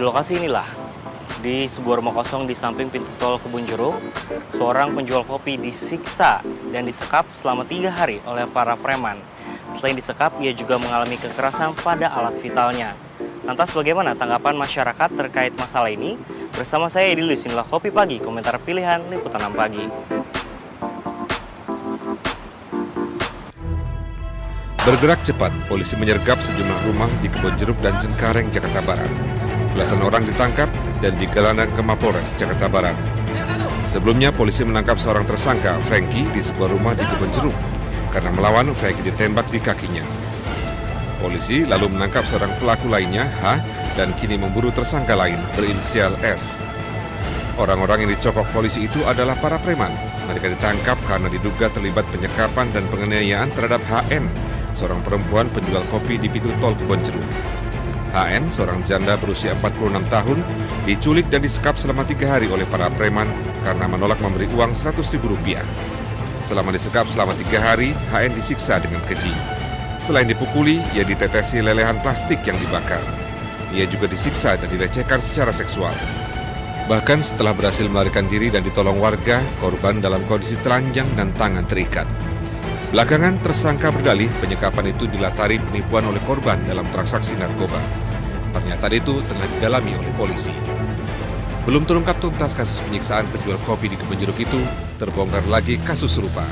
lokasi inilah, di sebuah rumah kosong di samping pintu tol Kebun Jeruk, seorang penjual kopi disiksa dan disekap selama 3 hari oleh para preman. Selain disekap, ia juga mengalami kekerasan pada alat vitalnya. Lantas bagaimana tanggapan masyarakat terkait masalah ini? Bersama saya Edilus, inilah Kopi Pagi, komentar pilihan Liputan 6 Pagi. Bergerak cepat, polisi menyergap sejumlah rumah di Kebun Jeruk dan Cengkareng, Jakarta Barat. Belasan orang ditangkap dan digelandang ke Mapolres, Jakarta Barat. Sebelumnya, polisi menangkap seorang tersangka, Franky, di sebuah rumah di Kebun Jeruk. Karena melawan, Franky ditembak di kakinya. Polisi lalu menangkap seorang pelaku lainnya, H, dan kini memburu tersangka lain, berinisial S. Orang-orang yang dicokok polisi itu adalah para preman. Mereka ditangkap karena diduga terlibat penyekapan dan penganiayaan terhadap HN, seorang perempuan penjual kopi di pintu tol Kebun Jeruk. HN, seorang janda berusia 46 tahun, diculik dan disekap selama 3 hari oleh para preman karena menolak memberi uang Rp100.000. Selama disekap selama 3 hari, HN disiksa dengan keji. Selain dipukuli, ia ditetesi lelehan plastik yang dibakar. Ia juga disiksa dan dilecehkan secara seksual. Bahkan setelah berhasil melarikan diri dan ditolong warga, korban dalam kondisi telanjang dan tangan terikat. Belakangan, tersangka berdalih penyekapan itu dilatari penipuan oleh korban dalam transaksi narkoba. Pernyataan itu tengah didalami oleh polisi. Belum terungkap tuntas kasus penyiksaan penjual kopi di Kebun Jeruk itu, terbongkar lagi kasus serupa.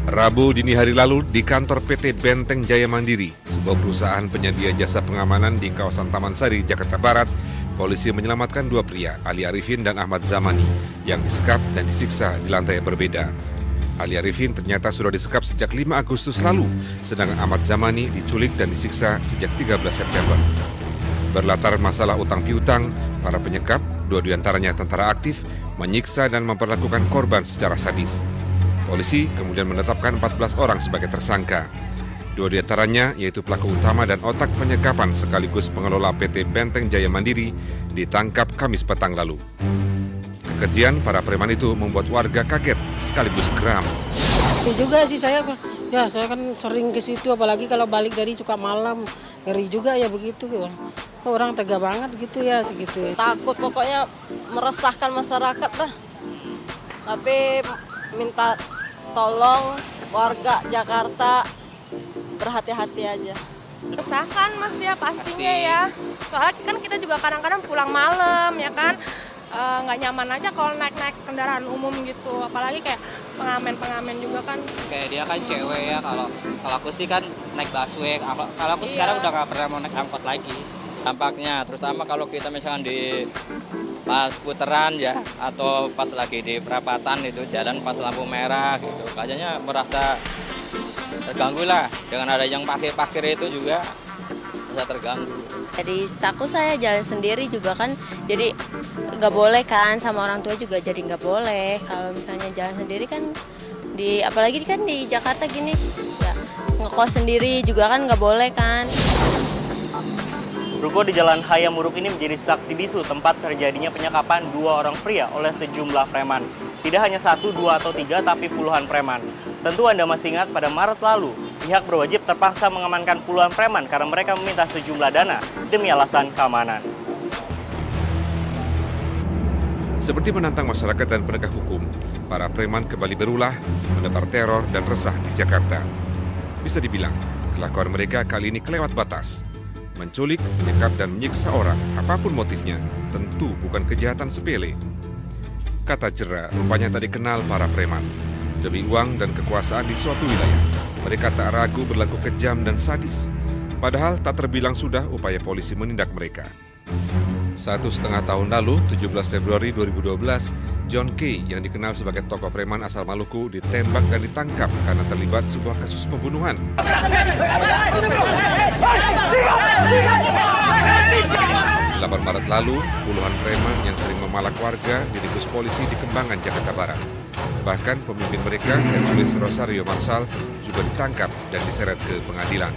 Rabu dini hari lalu di kantor PT Benteng Jaya Mandiri, sebuah perusahaan penyedia jasa pengamanan di kawasan Taman Sari, Jakarta Barat, polisi menyelamatkan 2 pria, Ali Arifin dan Ahmad Zamani, yang disekap dan disiksa di lantai berbeda. Ali Arifin ternyata sudah disekap sejak 5 Agustus lalu, sedangkan Ahmad Zamani diculik dan disiksa sejak 13 September. Berlatar masalah utang piutang, para penyekap, 2 diantaranya tentara aktif, menyiksa dan memperlakukan korban secara sadis. Polisi kemudian menetapkan 14 orang sebagai tersangka. 2 diantaranya, yaitu pelaku utama dan otak penyekapan sekaligus pengelola PT Benteng Jaya Mandiri, ditangkap Kamis petang lalu. Kekejian para preman itu membuat warga kaget sekaligus geram. Itu juga sih saya kan sering ke situ, apalagi kalau balik dari suka malam, ngeri juga ya begitu. Orang tega banget gitu ya segitu. Takut pokoknya meresahkan masyarakat lah. Tapi minta tolong warga Jakarta berhati-hati aja. Resahkan Mas ya pastinya ya. Soalnya kan kita juga kadang-kadang pulang malam ya kan. Nggak nyaman aja kalau naik kendaraan umum gitu, apalagi kayak pengamen juga kan. Kayak dia kan cewek ya, kalau aku sih kan naik busway, kalau aku sekarang udah nggak pernah mau naik angkot lagi. Dampaknya terutama kalau kita misalkan di pas puteran ya, atau pas lagi di perapatan itu jalan pas lampu merah gitu, kayaknya merasa terganggu lah, dengan ada yang parkir itu juga bisa terganggu. Jadi takut saya jalan sendiri juga kan, jadi nggak boleh kan, sama orang tua juga jadi nggak boleh. Kalau misalnya jalan sendiri kan, apalagi kan di Jakarta gini, ya ngekos sendiri juga kan nggak boleh kan. Ruko di Jalan Hayam Muruk ini menjadi saksi bisu tempat terjadinya penyekapan 2 orang pria oleh sejumlah preman. Tidak hanya 1, 2, atau 3, tapi puluhan preman. Tentu Anda masih ingat pada Maret lalu, pihak berwajib terpaksa mengamankan puluhan preman karena mereka meminta sejumlah dana demi alasan keamanan. Seperti menantang masyarakat dan penegak hukum, para preman kembali berulah, menebar teror dan resah di Jakarta. Bisa dibilang, kelakuan mereka kali ini kelewat batas. Menculik, menyekap, dan menyiksa orang, apapun motifnya, tentu bukan kejahatan sepele. Kata jera rupanya tak dikenal para preman. Demi uang dan kekuasaan di suatu wilayah, mereka tak ragu berlaku kejam dan sadis. Padahal tak terbilang sudah upaya polisi menindak mereka. 1,5 tahun lalu, 17 Februari 2012, John K. yang dikenal sebagai tokoh preman asal Maluku ditembak dan ditangkap karena terlibat sebuah kasus pembunuhan. 8 Maret lalu, puluhan preman yang sering memalak warga diringkus polisi di Kembangan, Jakarta Barat. Bahkan pemimpin mereka, Hercules Rosario Marsal, juga ditangkap dan diseret ke pengadilan.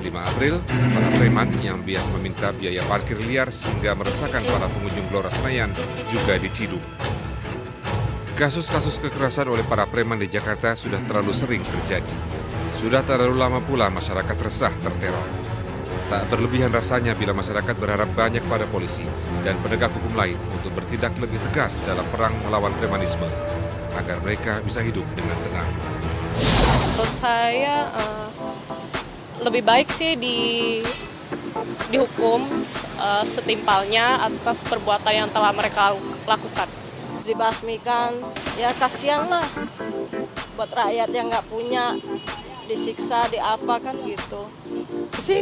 5 April, para preman yang biasa meminta biaya parkir liar sehingga meresahkan para pengunjung Gelora Senayan juga diciduk. Kasus-kasus kekerasan oleh para preman di Jakarta sudah terlalu sering terjadi. Sudah terlalu lama pula masyarakat resah terteror. Tak berlebihan rasanya bila masyarakat berharap banyak pada polisi dan penegak hukum lain untuk bertindak lebih tegas dalam perang melawan premanisme, agar mereka bisa hidup dengan tenang. Menurut saya lebih baik sih dihukum setimpalnya atas perbuatan yang telah mereka lakukan. Dibasmikan, ya kasihan lah buat rakyat yang nggak punya, disiksa, diapakan gitu. Sih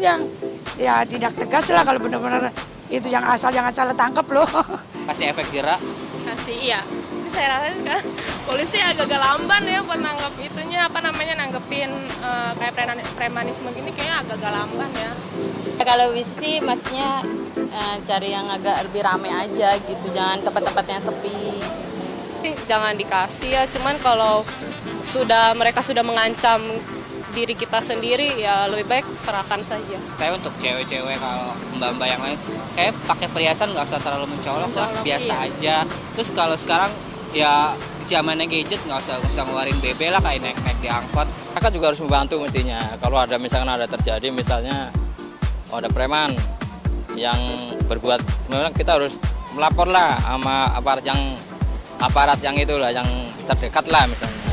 ya tidak tegas lah kalau benar-benar itu yang asal jangan salah tangkap loh. Kasih efek jerak. Kasih, iya. Saya rasa sekarang polisi agak-agak lamban ya buat nanggep itunya, nanggepin kayak premanisme gini kayaknya agak-agak lamban ya. Kalau bisa sih maksudnya cari yang agak lebih rame aja gitu, jangan tempat-tempat yang sepi. Jangan dikasih ya, cuman kalau mereka sudah mengancam diri kita sendiri ya lebih baik serahkan saja. Kayak untuk cewek-cewek, kalau mbak-mbak yang lain kayak pakai perhiasan nggak usah terlalu mencolok lah, biasa aja. Terus kalau sekarang ya zamannya gadget, nggak usah ngeluarin BB lah kayak naik di angkot. Mereka juga harus membantu mestinya. Kalau ada misalkan ada terjadi misalnya ada preman yang berbuat, memang kita harus melapor lah sama aparat yang itulah, yang terdekat lah misalnya.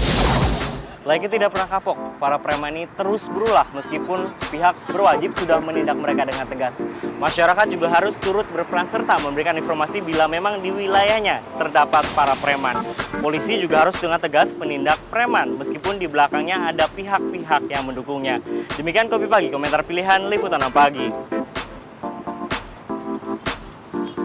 Lagi tidak pernah kapok, para preman ini terus berulah meskipun pihak berwajib sudah menindak mereka dengan tegas. Masyarakat juga harus turut berperan serta memberikan informasi bila memang di wilayahnya terdapat para preman. Polisi juga harus dengan tegas menindak preman meskipun di belakangnya ada pihak-pihak yang mendukungnya. Demikian Kopi Pagi, komentar pilihan Liputan Pagi.